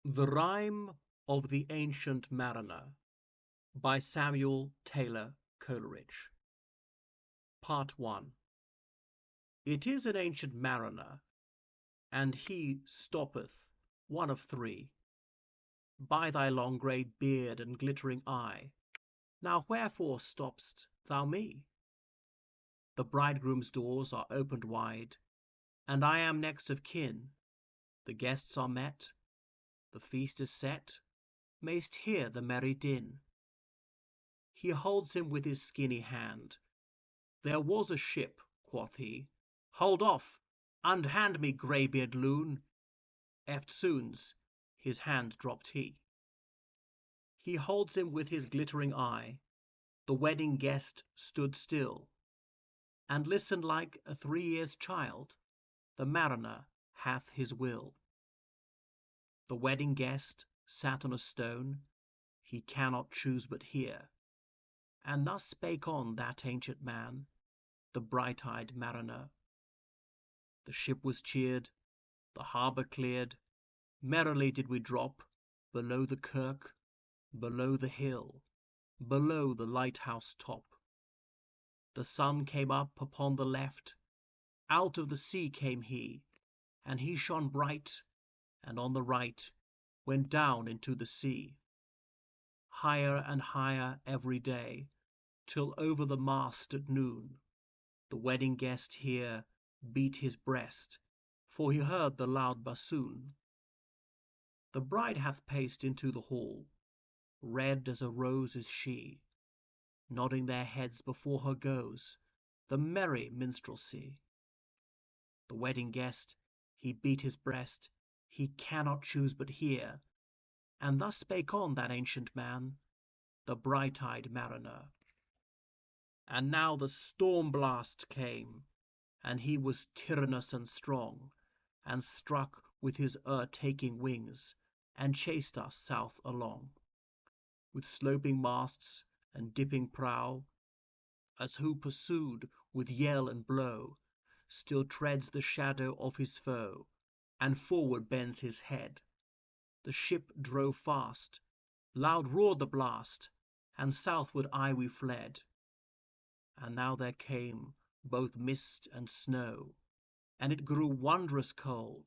The Rime of the Ancient Mariner by Samuel Taylor Coleridge. Part 1. It is an ancient mariner, and he stoppeth, one of three. By thy long grey beard and glittering eye, now wherefore stopp'st thou me? The bridegroom's doors are opened wide, and I am next of kin. The guests are met, the feast is set, mayst hear the merry din. He holds him with his skinny hand. There was a ship, quoth he. Hold off, unhand me, greybeard loon. Eftsoons his hand dropped he. He holds him with his glittering eye. The wedding guest stood still, and listened like a 3 years' child. The mariner hath his will. The wedding guest sat on a stone, he cannot choose but hear. And thus spake on that ancient man, the bright-eyed mariner. The ship was cheered, the harbour cleared, merrily did we drop, below the kirk, below the hill, below the lighthouse top. The sun came up upon the left, out of the sea came he, and he shone bright, and on the right went down into the sea. Higher and higher every day, till over the mast at noon, the wedding guest here beat his breast, for he heard the loud bassoon. The bride hath paced into the hall, red as a rose is she, nodding their heads before her goes the merry minstrelsy. The wedding guest, he beat his breast, he cannot choose but hear, and thus spake on that ancient man, the bright-eyed mariner. And now the storm blast came, and he was tyrannous and strong, and struck with his o'ertaking wings, and chased us south along, with sloping masts and dipping prow, as who pursued with yell and blow, still treads the shadow of his foe, and forward bends his head. The ship drove fast, loud roared the blast, and southward aye we fled. And now there came both mist and snow, and it grew wondrous cold,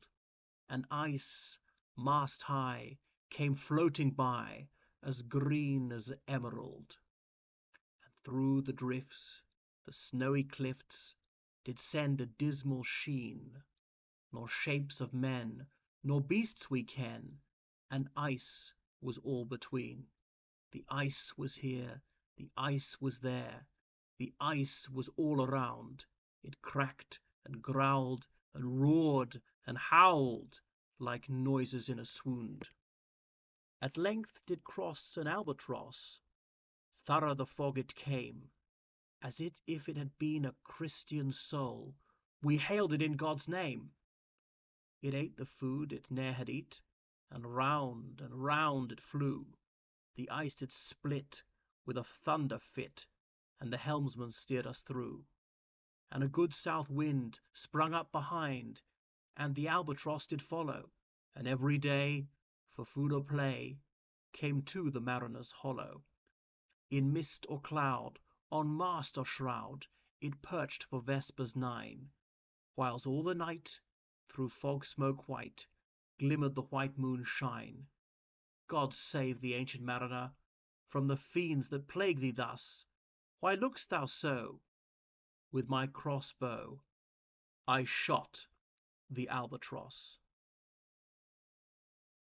and ice, mast high, came floating by, as green as emerald. And through the drifts, the snowy cliffs, did send a dismal sheen, nor shapes of men, nor beasts we ken, and ice was all between. The ice was here, the ice was there, the ice was all around. It cracked and growled and roared and howled like noises in a swound. At length did cross an albatross. Thorough the fog it came, as if it had been a Christian soul. We hailed it in God's name. It ate the food it ne'er had eat, and round it flew. The ice did split with a thunder fit, and the helmsman steered us through. And a good south wind sprung up behind, and the albatross did follow, and every day, for food or play, came to the mariner's hollow. In mist or cloud, on mast or shroud, it perched for vespers 9, whiles all the night, through fog smoke white, glimmered the white moon's shine. God save the ancient mariner from the fiends that plague thee thus. Why look'st thou so? With my crossbow I shot the albatross.